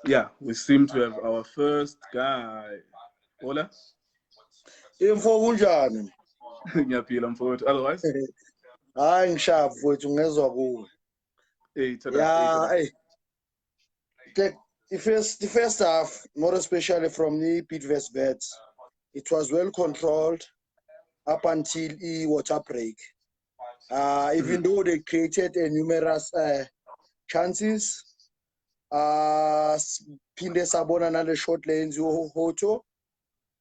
Yeah, we seem to have our first guy. Hola. Info kunjani? Ngiyaphila mfowethu. Otherwise, Hayi ngishavu mfowethu ngezwe kuwe. hey, tada, Yeah, tada. hey. The first half, more especially from the Bidvest Bets, it was well controlled up until the water break. Even though they created numerous chances, phinde sabona nale short lanes Hoto.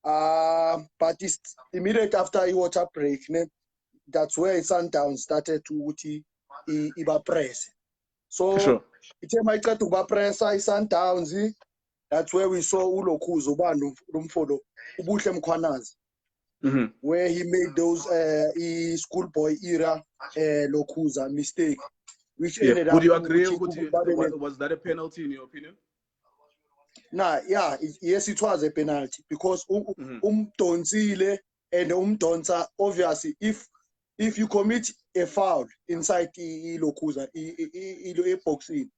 But it's immediate after the water break, that's where Sundowns started to iba press. So Sure. ithe mayiqeda ukuba pressa iSundowns, that's where we saw uLokhuza ubani umfolo ubuhle Mkhwanazi, where he made those schoolboy era Lokhuza mistake, which ended up. Would you agree? Was that a penalty in your opinion? Nah, yeah, yes, it was a penalty because Umdonsile and Umdonsa, obviously, if you commit a foul inside Lokhuza, boxing,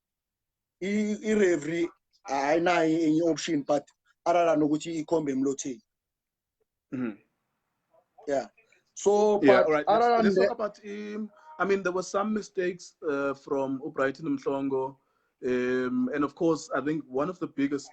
referee ayinayo any option but other than ukuthi ikhombe emlotheni. Yeah. So, yeah, but all right. other Let's than talk about him. I mean, there were some mistakes from Brighton Mhlongo. And of course, I think one of the biggest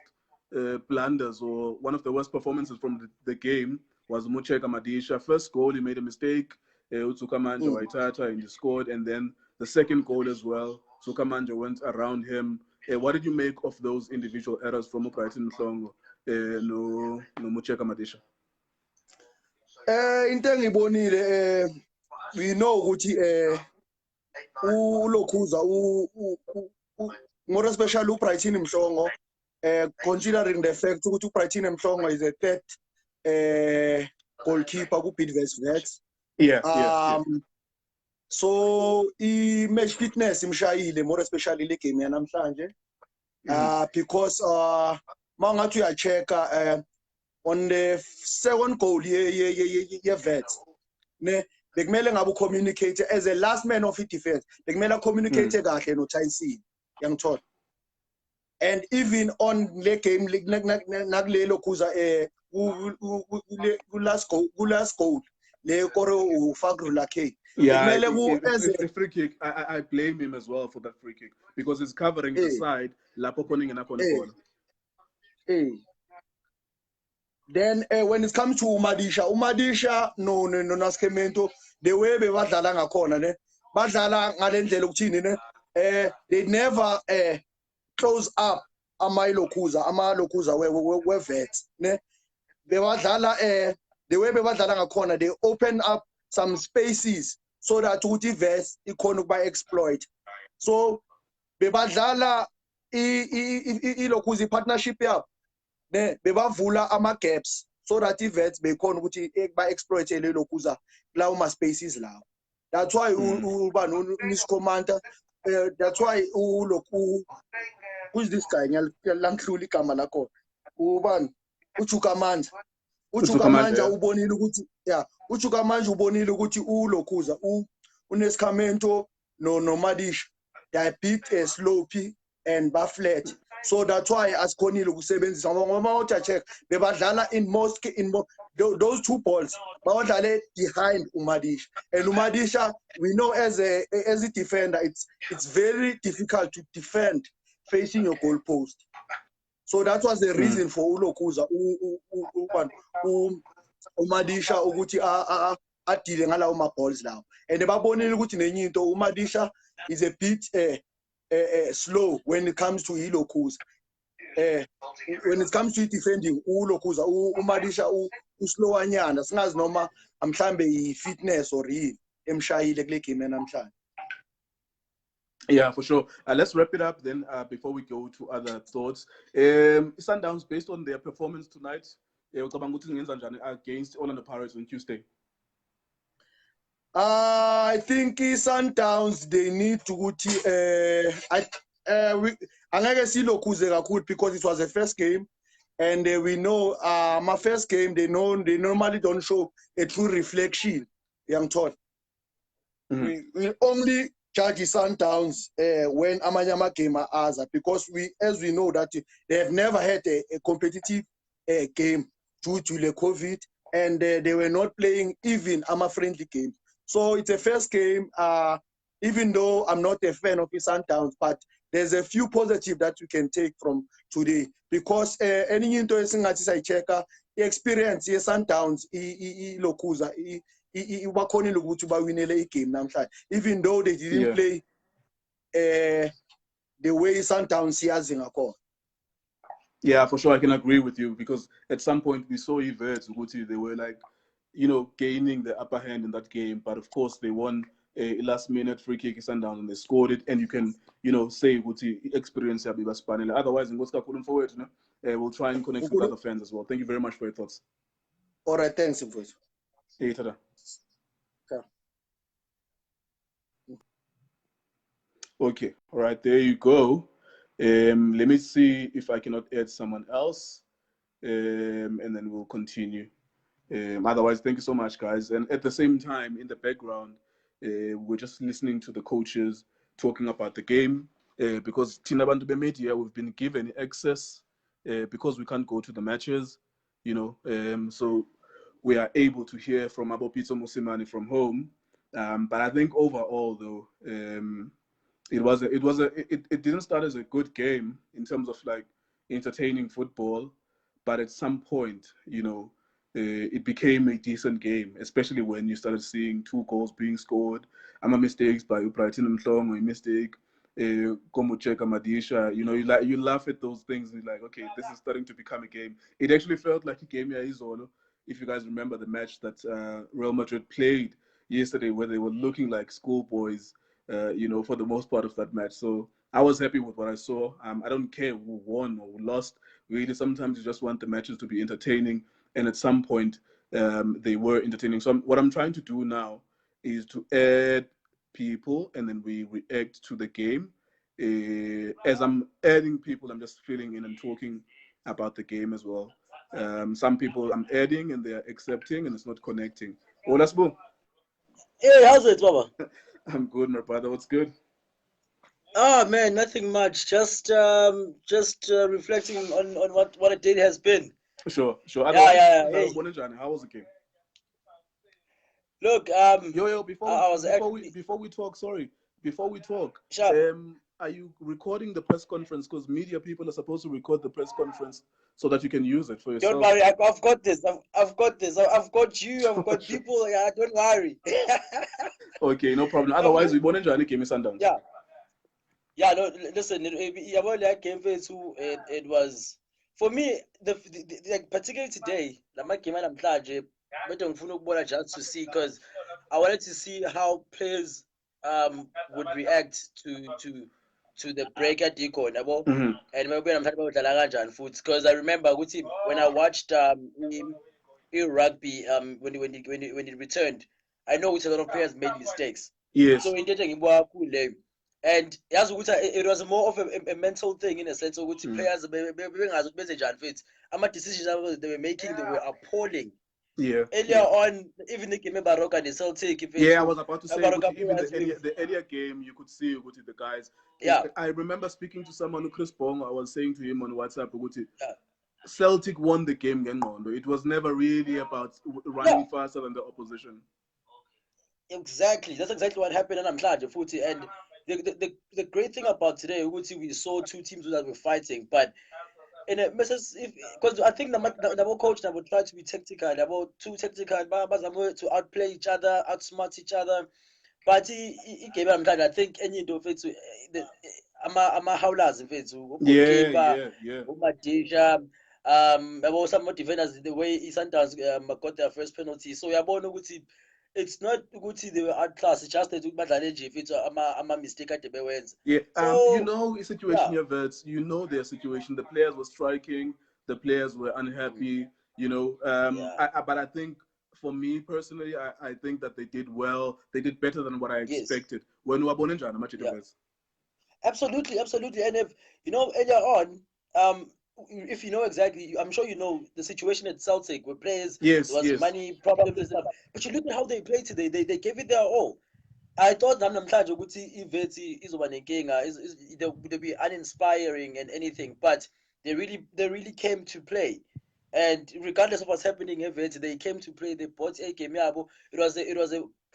blunders or one of the worst performances from the game was Mucheka Madisha. First goal, he made a mistake. Utsukamanja Waitata, and he scored. And then the second goal as well, Tsukamanja went around him. What did you make of those individual errors from Brighton Mhlongo? No Mucheka Madisha. into engibonile we know ukuthi uLokhuza more especially uBrighton Mhlongo, considering the fact ukuthi uBrighton Mhlongo is a third goalkeeper ku-Bidvest Wits. Yeah. So i-match fitness imshayile more especially le game yanamhlanje, because mangathi uya-check on the second goal ye-Wits, ne bekumele ngabe ucommunicate as a last man of defense, bekumele communicate kahle noTyson, yangithola. And even on le game nakulelo Lokhuza last goal le kore uFakrula K. Yeah, a free kick. I blame him as well for that free kick because he's covering the side. Then when it comes to Umadisha no Naskemento, the way bebadlala ngakhona ne badlala ngalendlela ukuthini ne they never close up ama-Lokhuza we-Wits ne bebadlala the way bebadlala ngakhona, they open up some spaces so that ukuthi Wits ikhona ukuba exploit. So bebadlala i-Lokhuza partnership yabo ne bebavula ama-gaps so that i-Wits bekhona ukuthi ba-exploit le Lokhuza lawo ma-spaces lawo. That's why Miss Commander, that's why who's this guy ngiyalanhlula igama lakho ubani uChukamanja ubonile ukuthi uChukamanja ubonile ukuthi uLokhuza uNescamento no Madisha they bit slopey and ba flat. So that's why asikhonile ukusebenzisa ngoba uthi check bebadlala in those two balls bawudlale behind Umadisha, and Umadisha we know as a defender it's very difficult to defend facing your goal post. So that was the reason for uLokhuza Umadisha ukuthi adile ngalawo ma balls lawo, and babonile ukuthi nenye into Umadisha is a bit slow when it comes to Lokhuza. When it comes to defending uLokhuza Umadisha uslowanyana, singazi noma mhlambe i-fitness or yini emshayile kule game namhlanje. Yeah, for sure. Let's wrap it up then before we go to other thoughts. Sundowns, based on their performance tonight, against Orlando Pirates on Tuesday. I think Sundowns they need to angeke silokhuze kakhulu because it was the first game, and we know my first game they normally don't show a true reflection. Young Todd, we only charge Sundowns when amanyama game are, because as we know that they have never had a competitive game due to the COVID, and they were not playing even a friendly game. So it's a first game. Even though I'm not a fan of the Sundowns, but there's a few positive that you can take from today, because any interesting artist I check experience ye Sundowns ilokuza ibakhonile ukuthi bawinele igame namhlanje, even though they didn't play the way Sundowns siyazi ngakhona. Yeah, for sure, I can agree with you, because at some point we saw Everts, they were like, gaining the upper hand in that game, but of course they won a last-minute free kick Sundown and they scored it, and you can, say experience Yabiba Spanel. Otherwise, in what's going forward, we'll try and connect with other fans as well. Thank you very much for your thoughts. All right, thanks, Mfowethu. Hey, tada. Okay, all right, there you go. Let me see if I cannot add someone else, and then we'll continue. Otherwise, thank you so much, guys. And at the same time, in the background, we're just listening to the coaches talking about the game, because Tina Bantu Media, we've been given access because we can't go to the matches, so we are able to hear from Abopito Musimani from home. But I think overall, though, it didn't start as a good game in terms of like entertaining football, but at some point, it became a decent game, especially when you started seeing 2 goals being scored. Mistakes by Brighton Mhlongo, a mistake, Komucheka Madisha. You laugh at those things and you're like, okay, this is starting to become a game. It actually felt like a game, Izolo. If you guys remember the match that Real Madrid played yesterday, where they were looking like schoolboys, for the most part of that match. So I was happy with what I saw. I don't care who won or who lost. Really, sometimes you just want the matches to be entertaining. And at some point, they were entertaining. So what I'm trying to do now is to add people, and then we react to the game. As I'm adding people, I'm just filling in and talking about the game as well. Some people I'm adding and they are accepting, and it's not connecting. Oh, let's go. Hey, how's it, Baba? I'm good, my brother. What's good? Oh man, nothing much. Just reflecting on what a day has been. Sure. Yeah. Hey. How was the game? Look, before we talk, sure. Are you recording the press conference? Because media people are supposed to record the press conference so that you can use it for yourself. Don't worry, I've got this. I've got this. I've got you. I've got people. Yeah, don't worry. Okay, no problem. Otherwise, we won't enjoy any game Sundown. Yeah. No, listen. That game it was for me. The particularly today, the game I'm glad just to see, because I wanted to see how players would react to the break at Deacon, and maybe I'm talking about Dalaga and Foods, because I remember when I watched rugby when he returned, I know a lot of players made mistakes. Yes. So in the and it was more of a mental thing, in a sense of which players decisions they were making, they were appalling. Yeah. Earlier on, even the game Baroka and the Celtic. I was about to say, even the earlier game, you could see the guys. Yeah. I remember speaking to someone, Chris Bong. I was saying to him on WhatsApp, Celtic won the game, it was never really about running faster than the opposition. Exactly. That's exactly what happened, and I'm glad you're footy. And the great thing about today, we saw 2 teams that were fighting, but in a message, because I think the coach now would try to be tactical, about too tactical, to outplay each other, outsmart each other. But he gave him I think any of it to ama howlers in fact, Madisha, about some more defenders, the way he sometimes got their first penalty. So it's not good they were outclassed, it's just that if it's a mistake at the wins. Yeah, so, a situation here, Verts, their situation. The players were striking, the players were unhappy, but I think for me personally, I think that they did well. They did better than what I expected. When we were born in China, Absolutely. And if earlier on, if you know exactly, I'm sure you know the situation at Celtic where players, there was money problems and stuff. But you look at how they played today. They gave it their all. I thought namhlanje ukuthi iVetti izoba nenkinga, they'll be uninspiring and anything, but they really came to play. And regardless of what's happening eVetti, they came to play. They bought a game yabo. It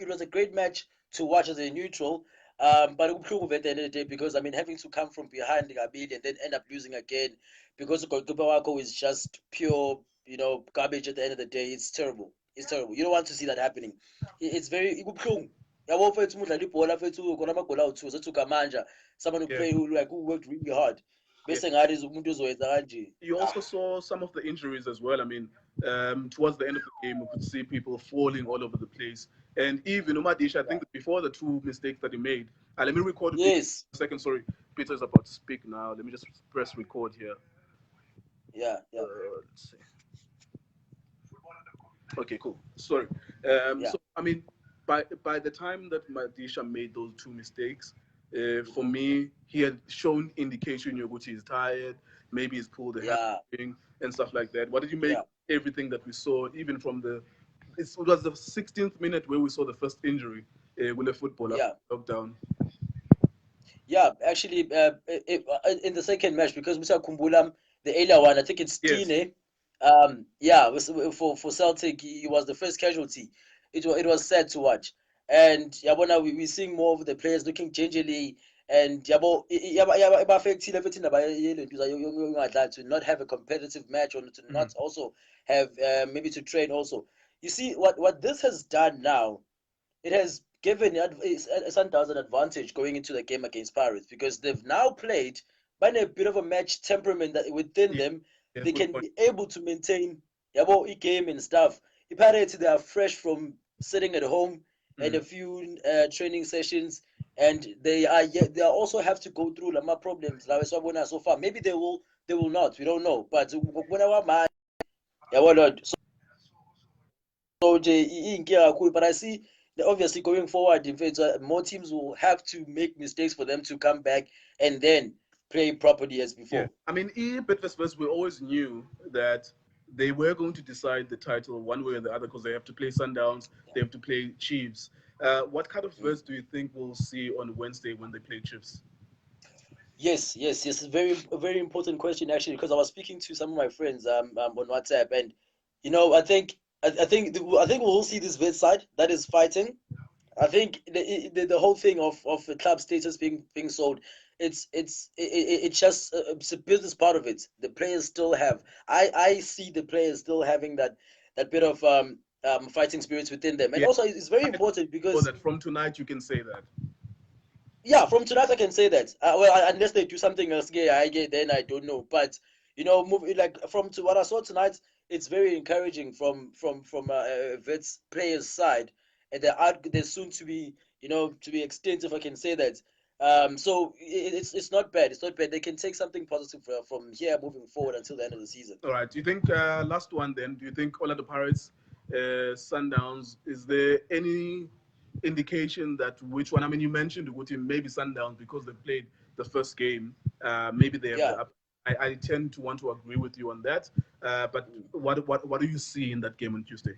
was a great match to watch as a neutral. But ubuhlungu at the end of the day, because I mean having to come from behind Gabili and then end up losing again because the goalkeeper wako is just pure, garbage at the end of the day. It's terrible. It's terrible. You don't want to see that happening. It's very kubuhlungu. Yabo mfethu umudlala ibhola mfethu khona amagoli awu-2 sethi ugamanja, someone who play who worked really hard. Bese ngathi umuntu uzoyenza kanje. You also saw some of the injuries as well. I mean, towards the end of the game, we could see people falling all over the place. And even Umadisha, I think before the two mistakes that he made, let me record a second. Sorry, Peter is about to speak now. Let me just press record here. Yeah. Let's see. Okay, cool. Sorry. So, I mean, by the time that Madisha made those two mistakes, for me, he had shown indication Yoguchi is tired, maybe he's pulled a hamstring and stuff like that. What did you make everything that we saw, even from it was the 16th minute where we saw the first injury with the footballer lockdown. Yeah, actually, in the second match, because Musa Kumbulam, the earlier one, I think it's Tine. For Celtic, he was the first casualty. It was sad to watch. And yabona, we're seeing more of the players looking gingerly, and to not have a competitive match, or to not also have maybe to train also. You see what this has done now, it has given Sundowns an advantage going into the game against Pirates, because they've now played by a bit of a match temperament that within them. They can be able to maintain a game and stuff. Pirates, they are fresh from sitting at home and a few training sessions, and they also have to go through Lama problems. So far, maybe they will not. We don't know. But but I see that obviously going forward, in fact, more teams will have to make mistakes for them to come back and then play properly as before. Yeah. I mean, Bidvest, we always knew that they were going to decide the title one way or the other, because they have to play Sundowns, they have to play Chiefs. What kind of verse do you think we'll see on Wednesday when they play Chiefs? Yes. It's a very important question, actually, because I was speaking to some of my friends on WhatsApp, and I think we'll see this vet side that is fighting. I think the whole thing of the club status being sold, it's just it's a business part of it. The players still have. I see the players still having that bit of fighting spirits within them, and also it's very important because that from tonight you can say that. Yeah, from tonight I can say that. Unless they do something else, then I don't know. But from to what I saw tonight, it's very encouraging from Vets players' side, and they're soon to be to be extinct, if I can say that. So it's not bad. It's not bad. They can take something positive from here moving forward until the end of the season. All right. Do you think last one then? Do you think all of the Pirates, Sundowns? Is there any indication that which one? I mean, you mentioned Uguti, maybe Sundowns because they played the first game. Maybe they have. I tend to want to agree with you on that. But what do you see in that game on Tuesday?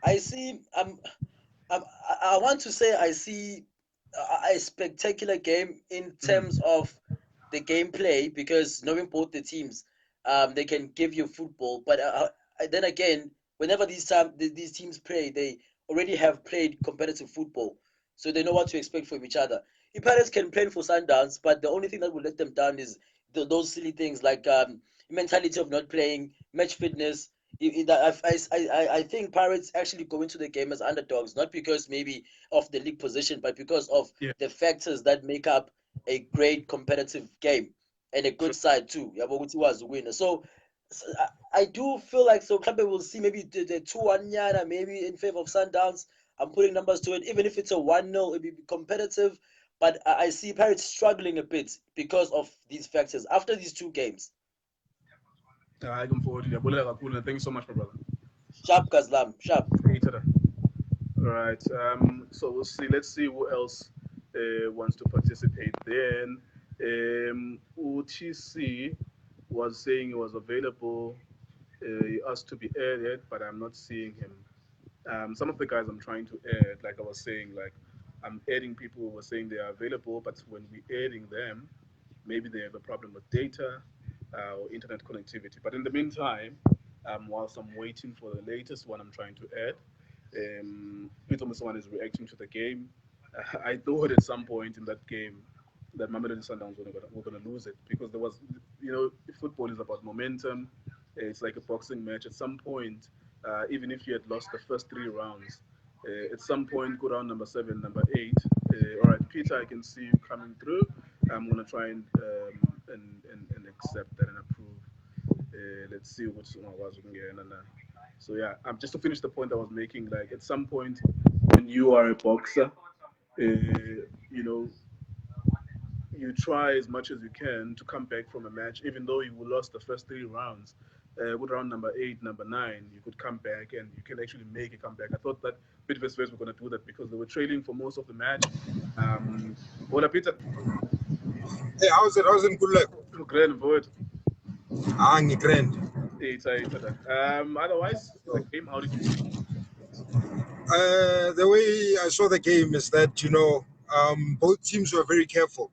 I see. I want to say I see a spectacular game in terms of the gameplay, because knowing both the teams, they can give you football. But then again, whenever these teams play, they already have played competitive football, so they know what to expect from each other. Pirates can play for Sundowns, but the only thing that will let them down is those silly things like mentality of not playing, match fitness. I think Pirates actually go into the game as underdogs, not because maybe of the league position, but because of the factors that make up a great competitive game and a good side too. Was a winner. So I do feel like Club will see maybe the 2-1 Nyana, maybe in favor of Sundowns. I'm putting numbers to it. Even if it's a 1-0, it'll be competitive. But I see Pirates struggling a bit because of these factors after these two games. I come forward. Thank you so much, my brother. Sharp, Kazlam. Sharp. All right. So we'll see. Let's see who else wants to participate. Then UTC was saying he was available. He asked to be added, but I'm not seeing him. Some of the guys I'm trying to add, like I was saying, like I'm adding people who were saying they are available, but when we're adding them, maybe they have a problem with data or internet connectivity. But in the meantime, whilst I'm waiting for the latest one I'm trying to add, Peter Musawan is reacting to the game. I thought at some point in that game that Mamelodi Sundowns were going to lose it because there was, football is about momentum. It's like a boxing match. At some point, even if you had lost the first 3 rounds, at some point, go round number 7, number 8. All right, Peter, I can see you coming through. I'm going to try and accept that and approve. Let's see what's one was we can get. So yeah, just to finish the point I was making, like at some point when you are a boxer, you know, you try as much as you can to come back from a match, even though you lost the first 3 rounds. With round number 8, number 9, you could come back and you can actually make a comeback. I thought that Bidvest were going to do that because they were trailing for most of the match. Hola, Peter. Hey, how's it? How's it? Good luck. Grand void. Grand. Otherwise, the game, how did you see? The way I saw the game is that, both teams were very careful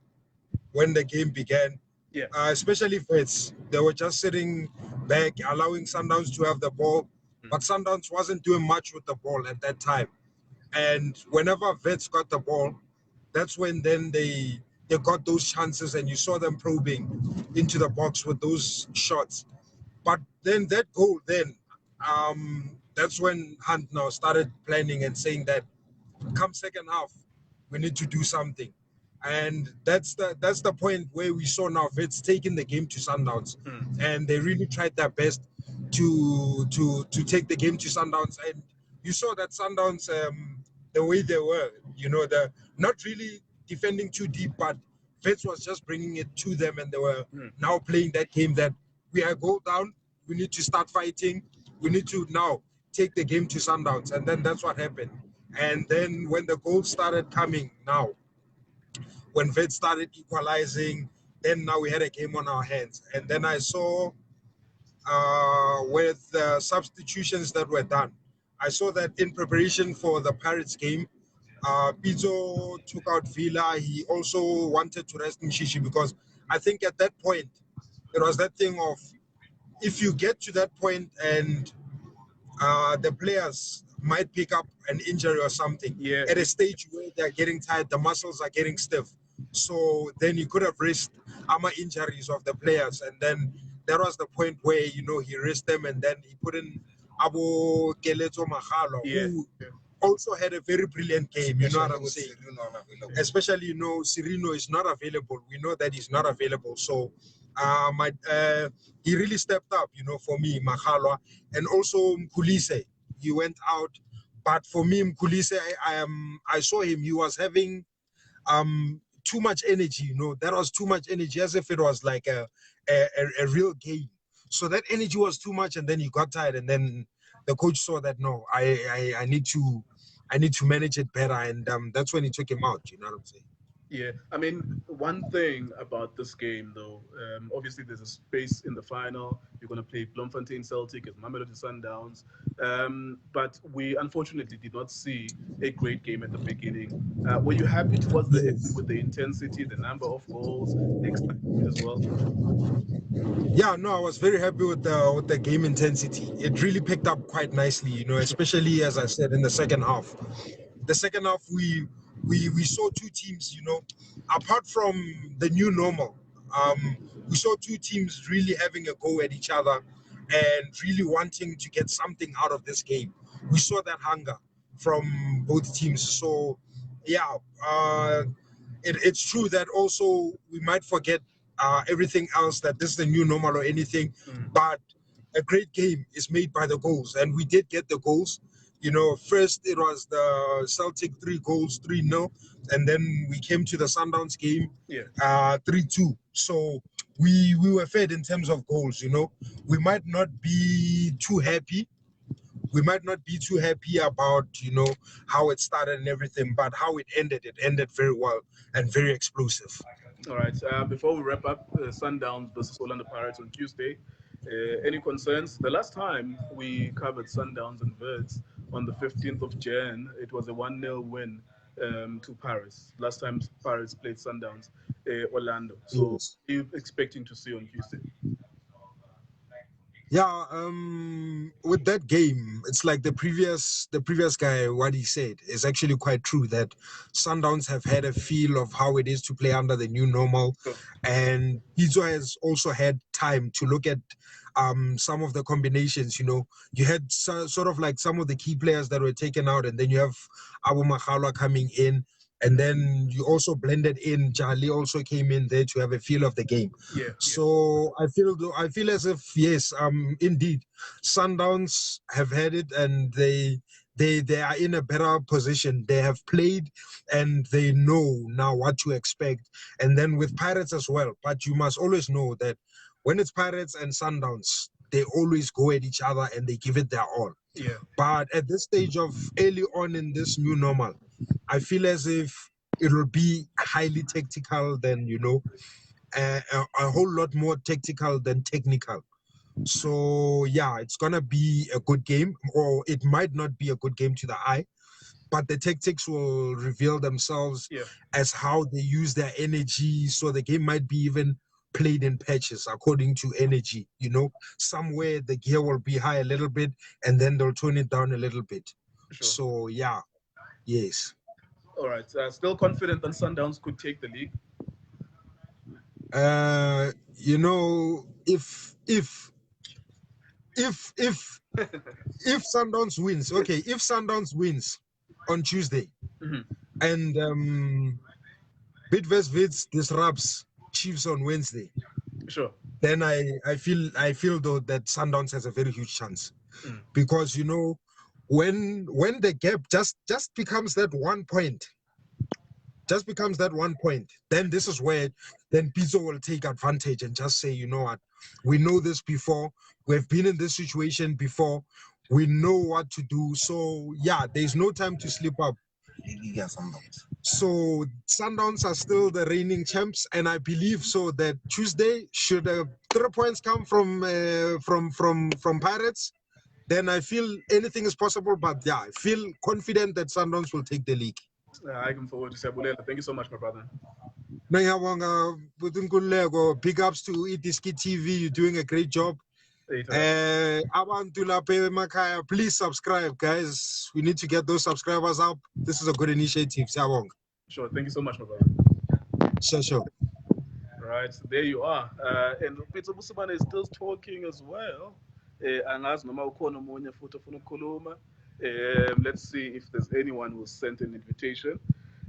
when the game began. Yeah. Especially Wits. They were just sitting back, allowing Sundowns to have the ball. But Sundowns wasn't doing much with the ball at that time. And whenever Wits got the ball, that's when then they got those chances and you saw them probing into the box with those shots. But then that goal, that's when Hunt now started planning and saying that come second half, we need to do something. And that's the point where we saw now Wits taking the game to Sundowns. And they really tried their best to take the game to Sundowns. And you saw that Sundowns, the way they were, they're not really defending too deep, but Wits was just bringing it to them, and they were now playing that game that we are goal down, we need to start fighting, we need to now take the game to Sundowns, and then that's what happened. And then when the goals started coming now, when Wits started equalizing, then now we had a game on our hands. And then I saw with the substitutions that were done, I saw that in preparation for the Pirates game, Pizzo took out Villa. He also wanted to rest Mshishi because I think at that point, it was that thing of if you get to that point and the players might pick up an injury or something at a stage where they're getting tired, the muscles are getting stiff. So then you could have risked injuries of the players. And then that was the point where, he risked them and then he put in Abo Keleto Magalo, who also had a very brilliant game, you know what I'm saying? Especially, Cirino is not available. We know that he's not available. So he really stepped up, for me, Magalo. And also Mkulise, he went out. But for me, Mkulise, I saw him, he was having too much energy, that was too much energy, as if it was like a real game. So that energy was too much, and then he got tired, and then the coach saw that, no, I need to manage it better, and that's when he took him out, you know what I'm saying? Yeah, I mean, one thing about this game, though, obviously there's a space in the final. You're going to play Bloemfontein Celtic as Mamelodi Sundowns. But we unfortunately did not see a great game at the beginning. Were you happy towards the end with the intensity, the number of goals, the excitement as well? Yeah, no, I was very happy with the game intensity. It really picked up quite nicely, especially, as I said, in the second half. The second half, we saw two teams, apart from the new normal, we saw two teams really having a go at each other and really wanting to get something out of this game. We saw that hunger from both teams. So, yeah, it's true that also we might forget everything else, that this is the new normal or anything, but a great game is made by the goals, and we did get the goals. First it was the Celtic 3 goals, 3-0, and then we came to the Sundowns game, 3-2. So we were fed in terms of goals. We might not be too happy. We might not be too happy about, how it started and everything, but how it ended very well and very explosive. All right. Before we wrap up, Sundowns versus Orlando Pirates on Tuesday. Any concerns? The last time we covered Sundowns and Wits on the 15th of Jan. It was a 1-0 win to Paris. Last time Paris played Sundowns, Orlando. So, Yes. what are you expecting to see on Tuesday? Yeah, with that game, it's like the previous guy, what he said is actually quite true, that Sundowns have had a feel of how it is to play under the new normal, Sure. and Pizzo has also had time to look at some of the combinations. You had sort of like some of the key players that were taken out, and then you have Abu Makhalwa coming in, and then you also blended in Jali also came in there to have a feel of the game. Yeah. So I feel as if, yes, indeed, Sundowns have had it, and they are in a better position. They have played and they know now what to expect. And then with Pirates as well. But you must always know that when it's Pirates and Sundowns, they always go at each other and they give it their all. Yeah. But at this stage of early on in this new normal, I feel as if it will be highly tactical than, a whole lot more tactical than technical. So yeah, it's gonna be a good game, or it might not be a good game to the eye, but the tactics will reveal themselves Yeah. as how they use their energy. So the game might be even played in patches according to energy. Somewhere the gear will be high a little bit, and then they'll tone it down a little bit. Sure. So yeah, yes. All right. Still confident that Sundowns could take the league. If Sundowns wins, okay, if Sundowns wins on Tuesday, Mhm. and Bidvest Vids disrupts Chiefs on Wednesday, Sure. then I feel though that Sundowns has a very huge chance, because when the gap just becomes that 1 point, then this is where then Pizzo will take advantage and just say, you know what, we know this before, we've been in this situation before, we know what to do. So yeah, there's no time to slip up. So Sundowns are still the reigning champs, and I believe so that Tuesday, should 3 points come from Pirates, then I feel anything is possible. But yeah, I feel confident that Sundowns will take the league. I can forward to Sabulela. Thank you so much, my brother. Big ups to Itiski TV. You're doing a great job. Abantu lapha emakhaya, please subscribe, guys. We need to get those subscribers up. This is a good initiative. Sure. Thank you so much, my brother. Sure. Right, so there you are. And Peter Busumane is still talking as well. Angazi noma ukhona omunye futhi ofuna ukukhuluma. Let's see if there's anyone who sent an invitation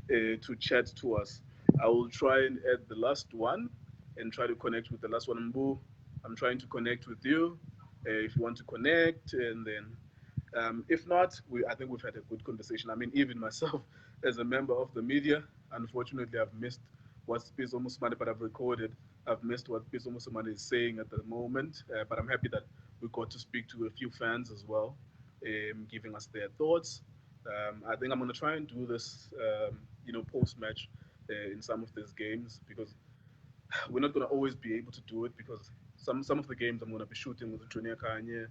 to chat to us. I will try and add the last one and try to connect with the last one. Mbu, I'm trying to connect with you if you want to connect, and then if not, I think we've had a good conversation. I mean, even myself, as a member of the media, unfortunately, I've missed what Pizzo Musumane, but I've recorded. I've missed what Pizzo Musumane is saying at the moment, but I'm happy that we got to speak to a few fans as well, giving us their thoughts. I think I'm going to try and do this, post-match in some of these games, because we're not going to always be able to do it, because some of the games I'm going to be shooting with Junior Kanye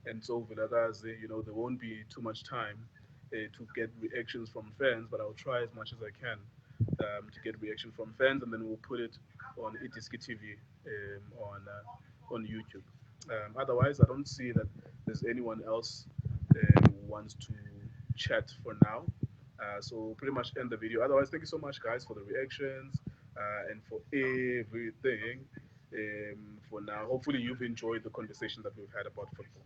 and so Vilagazi, there won't be too much time to get reactions from fans, but I'll try as much as I can to get reaction from fans, and then we'll put it on Itiski TV on YouTube. Otherwise, I don't see that there's anyone else who wants to chat for now. So pretty much end the video. Otherwise, thank you so much, guys, for the reactions and for everything. For now, hopefully you've enjoyed the conversation that we've had about football.